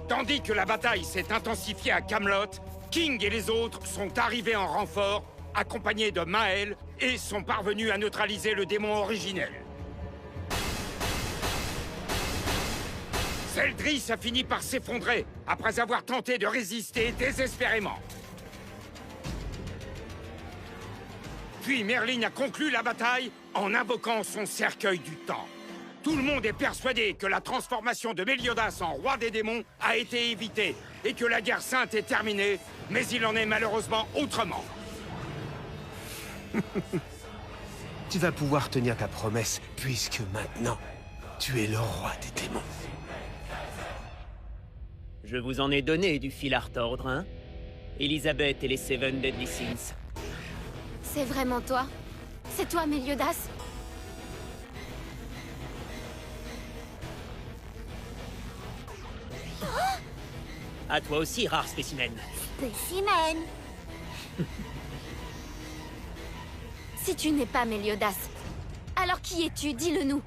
Tandis que la bataille s'est intensifiée à Camelot, King et les autres sont arrivés en renfort, accompagnés de Mael, et sont parvenus à neutraliser le démon originel. Zeldris a fini par s'effondrer, après avoir tenté de résister désespérément. Puis Merlin a conclu la bataille en invoquant son cercueil du temps. Tout le monde est persuadé que la transformation de Méliodas en roi des démons a été évitée et que la guerre sainte est terminée, mais il en est malheureusement autrement. Tu vas pouvoir tenir ta promesse, puisque maintenant, tu es le roi des démons. Je vous en ai donné du fil à retordre, hein? Elisabeth et les Seven Deadly Sins. C'est vraiment toi? C'est toi, Méliodas? À toi aussi, rare spécimen. Spécimen. Si tu n'es pas Méliodas, alors qui es-tu? Dis-le nous.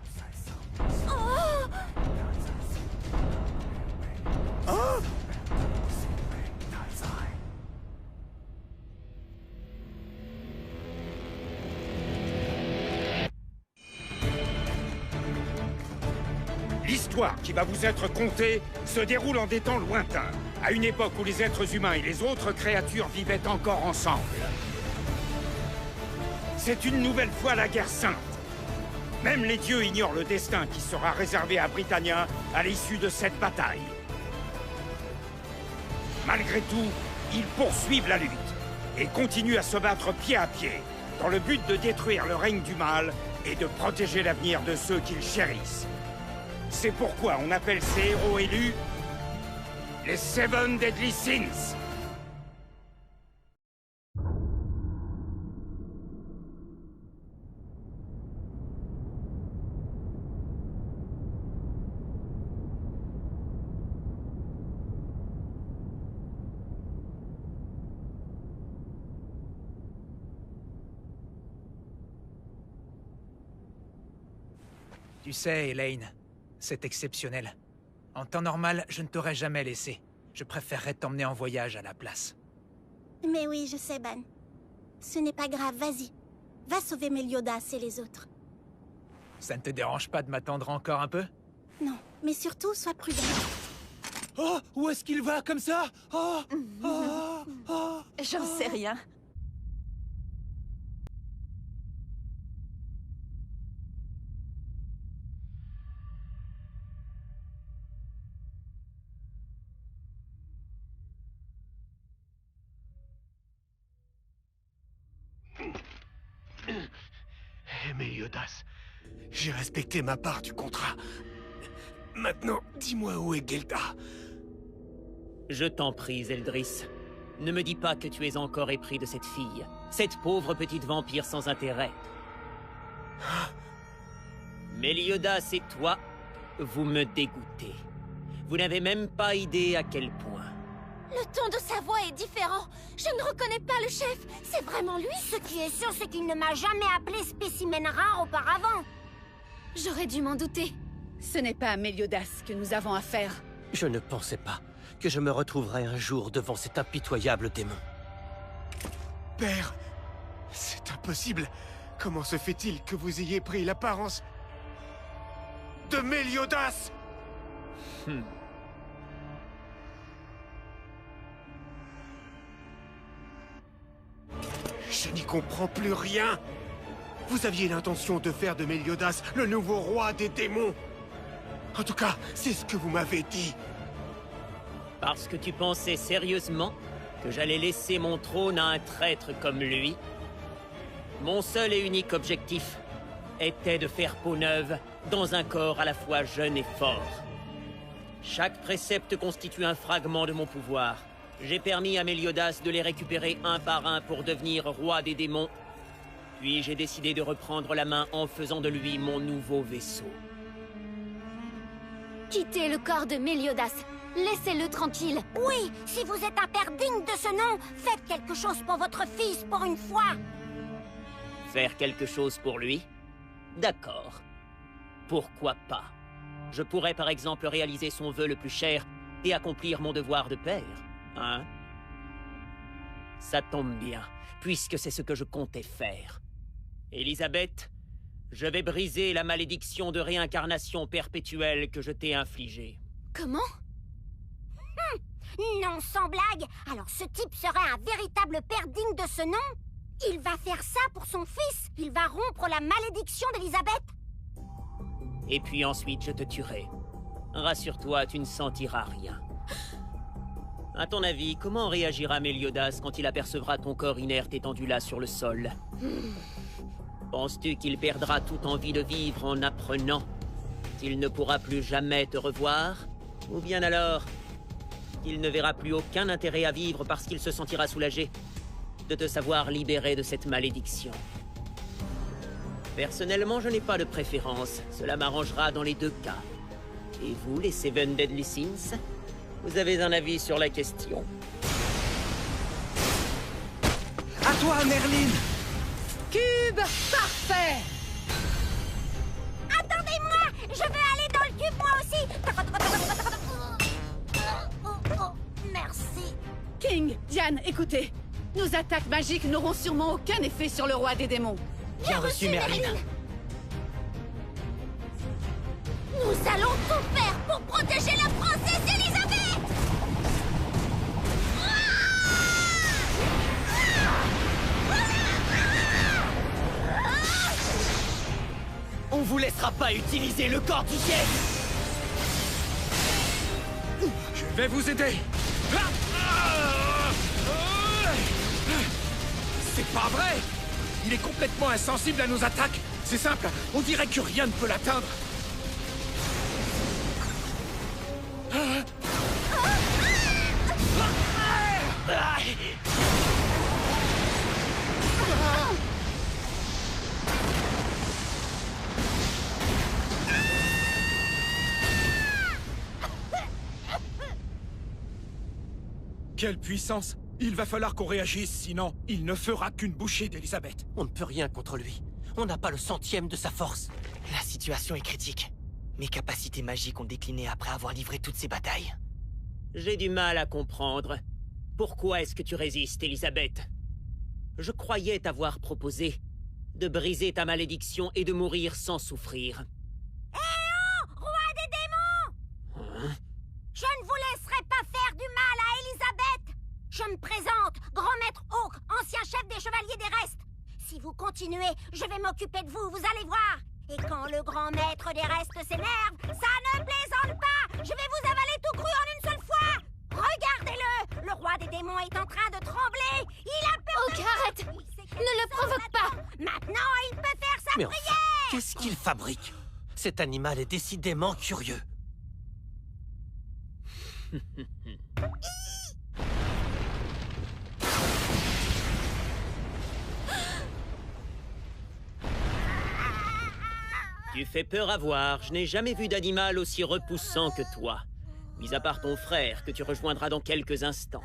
L'histoire qui va vous être contée se déroule en des temps lointains, à une époque où les êtres humains et les autres créatures vivaient encore ensemble. C'est une nouvelle fois la guerre sainte. Même les dieux ignorent le destin qui sera réservé à Britannia à l'issue de cette bataille. Malgré tout, ils poursuivent la lutte et continuent à se battre pied à pied, dans le but de détruire le règne du mal et de protéger l'avenir de ceux qu'ils chérissent. C'est pourquoi on appelle ces héros élus les Seven Deadly Sins. Tu sais, Elaine, c'est exceptionnel. En temps normal, je ne t'aurais jamais laissé. Je préférerais t'emmener en voyage à la place. Mais oui, je sais, Ban. Ce n'est pas grave, vas-y. Va sauver Méliodas et les autres. Ça ne te dérange pas de m'attendre encore un peu? Non, mais surtout, sois prudent. Oh, où est-ce qu'il va comme ça? Oh, oh, oh. J'en sais rien. Méliodas, j'ai respecté ma part du contrat. Maintenant, dis-moi où est Gelda. Je t'en prie, Zeldris. Ne me dis pas que tu es encore épris de cette fille. Cette pauvre petite vampire sans intérêt. Méliodas et toi, vous me dégoûtez. Vous n'avez même pas idée à quel point. Le ton de sa voix est différent. Je ne reconnais pas le chef. C'est vraiment lui? Ce qui est sûr, c'est qu'il ne m'a jamais appelé spécimen rare auparavant. J'aurais dû m'en douter. Ce n'est pas à Méliodas que nous avons affaire. Je ne pensais pas que je me retrouverais un jour devant cet impitoyable démon. Père, c'est impossible. Comment se fait-il que vous ayez pris l'apparence de Méliodas? Je n'y comprends plus rien. Vous aviez l'intention de faire de Méliodas le nouveau roi des démons. En tout cas, c'est ce que vous m'avez dit. Parce que tu pensais sérieusement que j'allais laisser mon trône à un traître comme lui? Mon seul et unique objectif était de faire peau neuve dans un corps à la fois jeune et fort. Chaque précepte constitue un fragment de mon pouvoir. J'ai permis à Méliodas de les récupérer un par un pour devenir roi des démons. Puis j'ai décidé de reprendre la main en faisant de lui mon nouveau vaisseau. Quittez le corps de Méliodas. Laissez-le tranquille. Oui, si vous êtes un père digne de ce nom, faites quelque chose pour votre fils pour une fois. Faire quelque chose pour lui? D'accord. Pourquoi pas? Je pourrais par exemple réaliser son vœu le plus cher et accomplir mon devoir de père, hein? Ça tombe bien, puisque c'est ce que je comptais faire. Elisabeth, je vais briser la malédiction de réincarnation perpétuelle que je t'ai infligée. Comment? Non, sans blague. Alors ce type serait un véritable père digne de ce nom? Il va faire ça pour son fils? Il va rompre la malédiction d'Elisabeth? Et puis ensuite, je te tuerai. Rassure-toi, tu ne sentiras rien. À ton avis, comment réagira Méliodas quand il apercevra ton corps inerte étendu là sur le sol? Penses-tu qu'il perdra toute envie de vivre en apprenant qu'il ne pourra plus jamais te revoir? Ou bien alors, qu'il ne verra plus aucun intérêt à vivre parce qu'il se sentira soulagé de te savoir libéré de cette malédiction? Personnellement, je n'ai pas de préférence. Cela m'arrangera dans les deux cas. Et vous, les Seven Deadly Sins, vous avez un avis sur la question? À toi, Merlin! Cube parfait! Attendez-moi! Je veux aller dans le cube moi aussi! Merci. King, Diane, écoutez. Nos attaques magiques n'auront sûrement aucun effet sur le roi des démons. Bien reçu, Merlin. Nous allons tout faire pour protéger la princesse Elisabeth! On vous laissera pas utiliser le corps du ciel. Je vais vous aider. C'est pas vrai! Il est complètement insensible à nos attaques. C'est simple, on dirait que rien ne peut l'atteindre. Quelle puissance! Il va falloir qu'on réagisse, sinon il ne fera qu'une bouchée d'Elisabeth. On ne peut rien contre lui. On n'a pas le centième de sa force. La situation est critique. Mes capacités magiques ont décliné après avoir livré toutes ces batailles. J'ai du mal à comprendre. Pourquoi est-ce que tu résistes, Elisabeth? Je croyais t'avoir proposé de briser ta malédiction et de mourir sans souffrir. Eh oh! Roi des démons! Hein? Je ne vous laisserai pas faire du mal à Elisabeth! Je me présente, grand maître Hawk, ancien chef des chevaliers des restes. Si vous continuez, je vais m'occuper de vous, vous allez voir. Et quand le grand maître des restes s'énerve, ça ne plaisante pas. Je vais vous avaler tout cru en une seule fois. Regardez-le, le roi des démons est en train de trembler. Il a peur. Hawk, arrête! Ne le provoque pas! Maintenant, il peut faire sa Mais prière. enfin, qu'est-ce qu'il fabrique? Cet animal est décidément curieux. Tu fais peur à voir. Je n'ai jamais vu d'animal aussi repoussant que toi. Mis à part ton frère, que tu rejoindras dans quelques instants.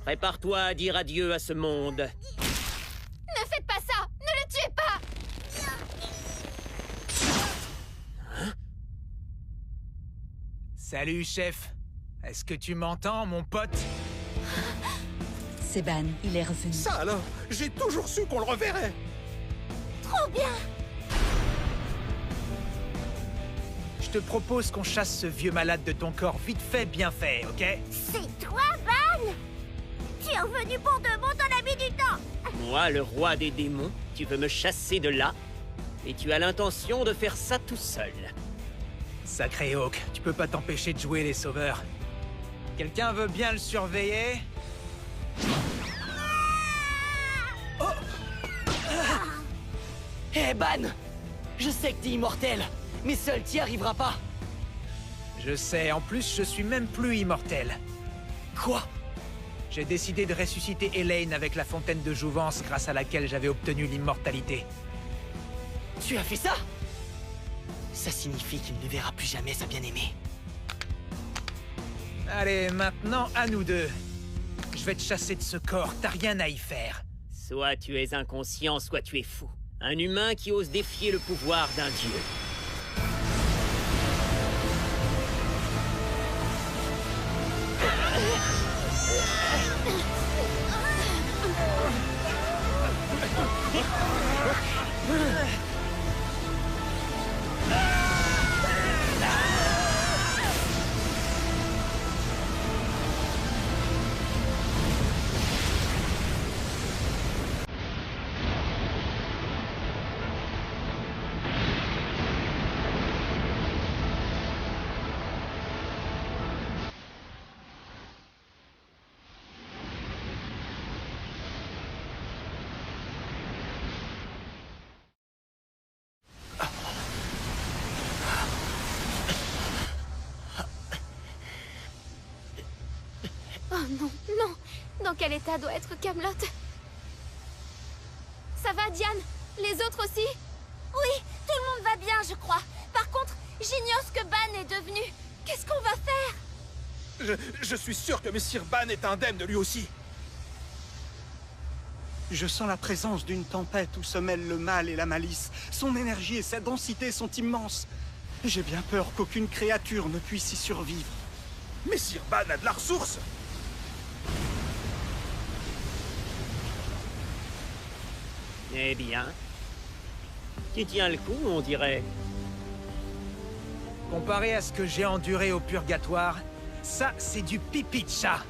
Prépare-toi à dire adieu à ce monde. Ne faites pas ça! Ne le tuez pas! Salut, chef. Est-ce que tu m'entends, mon pote? Seban, il est revenu. Ça alors, j'ai toujours su qu'on le reverrait. Trop bien. Je te propose qu'on chasse ce vieux malade de ton corps vite fait, bien fait, ok? C'est toi, Ban? Tu es revenu pour de bon, ton ami du temps. Moi, le roi des démons, tu veux me chasser de là? Et tu as l'intention de faire ça tout seul. Sacré Hawk, tu peux pas t'empêcher de jouer les sauveurs. Quelqu'un veut bien le surveiller? Hé, Ban! Je sais que t'es immortel, mais seul t'y arriveras pas. Je sais, en plus, je suis même plus immortel. Quoi? J'ai décidé de ressusciter Elaine avec la fontaine de jouvence grâce à laquelle j'avais obtenu l'immortalité. Tu as fait ça? Ça signifie qu'il ne verra plus jamais sa bien-aimée. Allez, maintenant, à nous deux. Je vais te chasser de ce corps, t'as rien à y faire. Soit tu es inconscient, soit tu es fou. Un humain qui ose défier le pouvoir d'un dieu. non, non. Dans quel état doit être Camelot? Ça va, Diane? Les autres aussi? Oui, tout le monde va bien, je crois. Par contre, j'ignore ce que Ban est devenu. Qu'est-ce qu'on va faire? Je suis sûr que Messire Ban est indemne lui aussi. Je sens la présence d'une tempête où se mêlent le mal et la malice. Son énergie et sa densité sont immenses. J'ai bien peur qu'aucune créature ne puisse y survivre. Messire Ban a de la ressource. Eh bien... Tu tiens le coup, on dirait. Comparé à ce que j'ai enduré au purgatoire, ça, c'est du pipi de chat.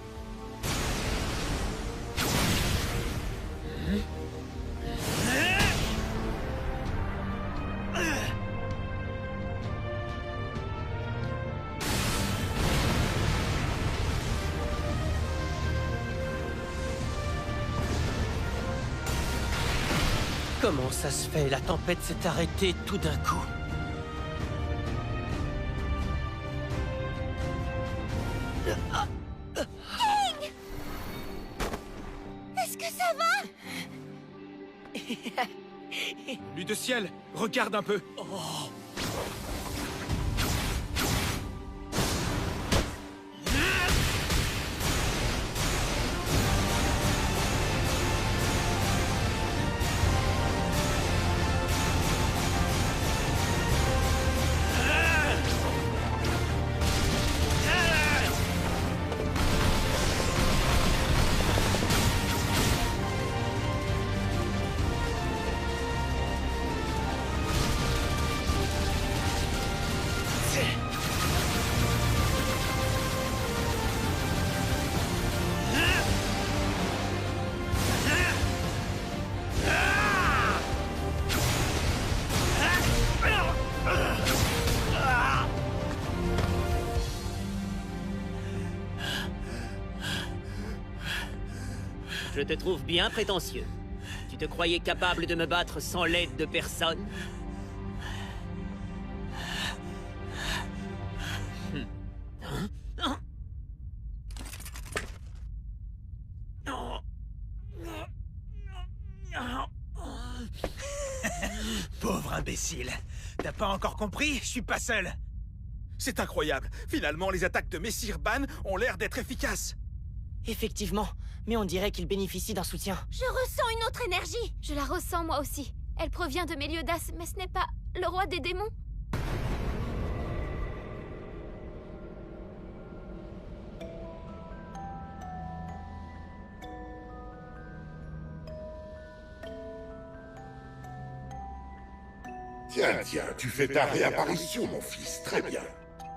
Comment ça se fait? La tempête s'est arrêtée tout d'un coup. King! Est-ce que ça va? Lui de ciel, regarde un peu. Je te trouve bien prétentieux. Tu te croyais capable de me battre sans l'aide de personne? Pauvre imbécile. T'as pas encore compris? Je suis pas seul. C'est incroyable. Finalement, les attaques de Messire Ban ont l'air d'être efficaces. Effectivement, mais on dirait qu'il bénéficie d'un soutien. Je ressens une autre énergie. Je la ressens moi aussi. Elle provient de Méliodas, mais ce n'est pas le roi des démons. Tiens, tu fais ta réapparition, mon fils, très bien.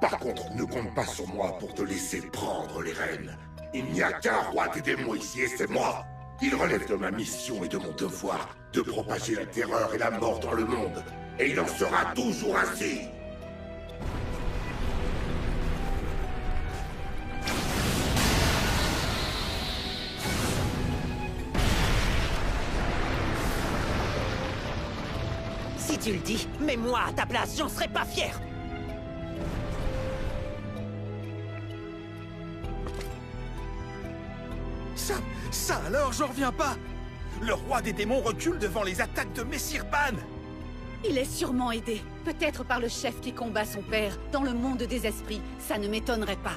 Par contre, ne compte pas sur moi pour te laisser prendre les rênes. Il n'y a qu'un roi des démons ici, et c'est moi. Il relève de ma mission et de mon devoir de propager la terreur et la mort dans le monde. Et il en sera toujours ainsi. Si tu le dis, mais moi, à ta place, j'en serais pas fier. Ça alors, j'en reviens pas. Le roi des démons recule devant les attaques de Messire Ban. Il est sûrement aidé. Peut-être par le chef qui combat son père dans le monde des esprits. Ça ne m'étonnerait pas.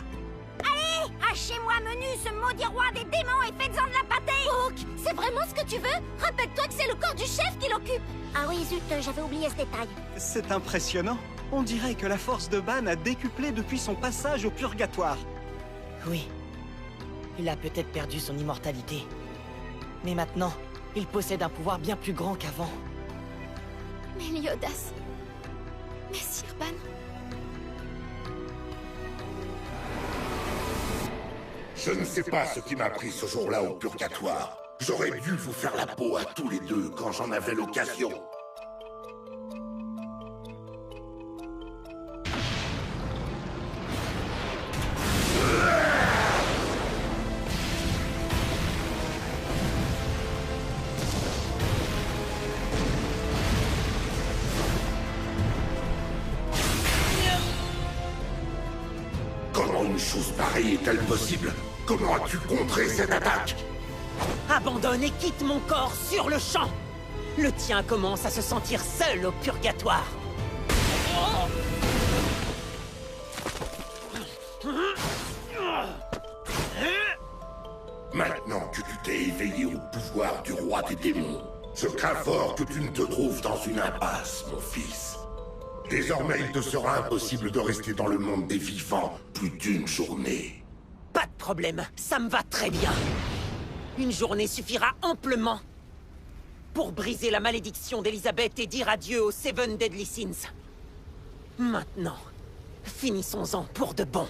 Allez, hachez-moi menu ce maudit roi des démons et faites-en de la pâtée! Hawk, c'est vraiment ce que tu veux? Rappelle-toi que c'est le corps du chef qui l'occupe. Ah oui, zut, j'avais oublié ce détail. C'est impressionnant. On dirait que la force de Ban a décuplé depuis son passage au purgatoire. Oui. Il a peut-être perdu son immortalité. Mais maintenant, il possède un pouvoir bien plus grand qu'avant. Méliodas. Messire Ban. Je ne sais pas ce qui m'a pris ce jour-là au purgatoire. J'aurais dû vous faire la peau à tous les deux quand j'en avais l'occasion. Comment une chose pareille est-elle possible? Comment as-tu contré cette attaque? Abandonne et quitte mon corps sur le champ. Le tien commence à se sentir seul au purgatoire. Maintenant que tu t'es éveillé au pouvoir du roi des démons, je crains fort que tu ne te trouves dans une impasse, mon fils. Désormais, il te sera impossible de rester dans le monde des vivants plus d'une journée. Pas de problème, ça me va très bien. Une journée suffira amplement pour briser la malédiction d'Elisabeth et dire adieu aux Seven Deadly Sins. Maintenant, finissons-en pour de bon.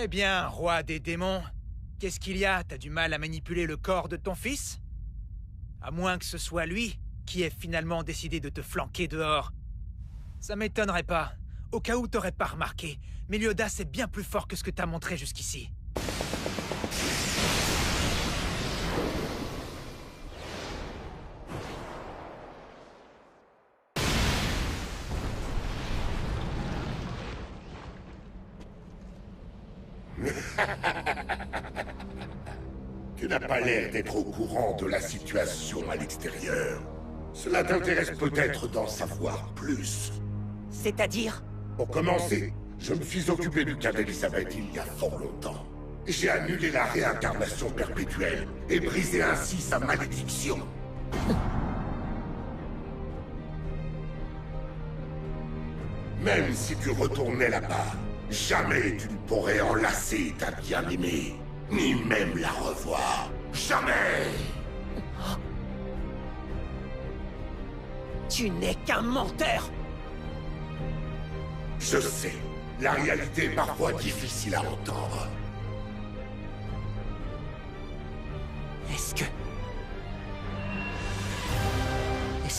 Eh bien, roi des démons, qu'est-ce qu'il y a? T'as du mal à manipuler le corps de ton fils? À moins que ce soit lui qui ait finalement décidé de te flanquer dehors. Ça m'étonnerait pas. Au cas où t'aurais pas remarqué, Meliodas est bien plus fort que ce que t'as montré jusqu'ici. Tu n'as pas l'air d'être au courant de la situation à l'extérieur. Cela t'intéresse peut-être d'en savoir plus. C'est-à-dire? Pour commencer, je me suis occupé du cas d'Elisabeth il y a fort longtemps. J'ai annulé la réincarnation perpétuelle et brisé ainsi sa malédiction. Même si tu retournais là-bas, jamais tu ne pourrais enlacer ta bien-aimée, ni même la revoir. Jamais! Tu n'es qu'un menteur! Je sais, la réalité est parfois difficile à entendre. Est-ce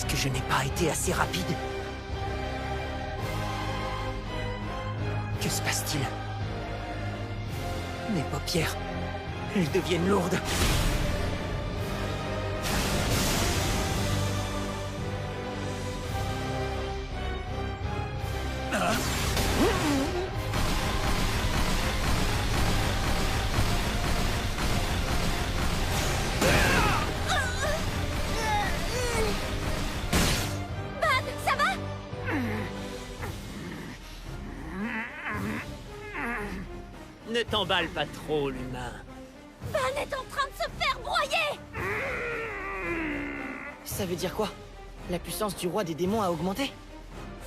que je n'ai pas été assez rapide? Que se passe-t-il? Mes paupières, elles deviennent lourdes. Ne t'emballe pas trop, l'humain. Ban est en train de se faire broyer! Ça veut dire quoi? La puissance du roi des démons a augmenté?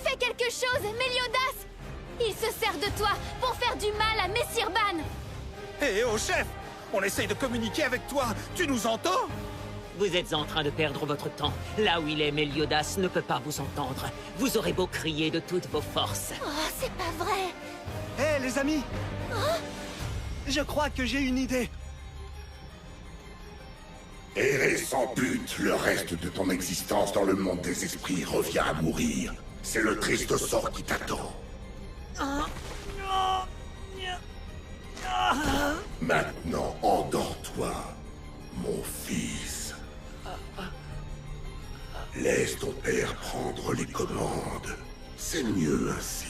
Fais quelque chose, Meliodas! Il se sert de toi pour faire du mal à Messire Ban! Hé, oh chef! On essaye de communiquer avec toi! Tu nous entends? Vous êtes en train de perdre votre temps. Là où il est, Meliodas ne peut pas vous entendre. Vous aurez beau crier de toutes vos forces. Oh, c'est pas vrai! Hé, les amis! Je crois que j'ai une idée. Errer sans but le reste de ton existence dans le monde des esprits revient à mourir. C'est le triste sort qui t'attend. Maintenant, endors-toi, mon fils. Laisse ton père prendre les commandes. C'est mieux ainsi.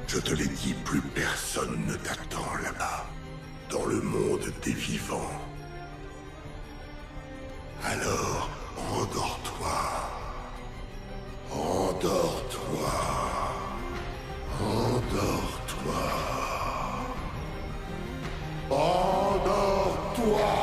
Je te l'ai dit, plus personne ne t'attend là-bas, dans le monde des vivants. Alors, endors-toi. Endors-toi. Endors-toi. Endors-toi.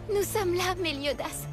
Nous sommes là, Meliodas.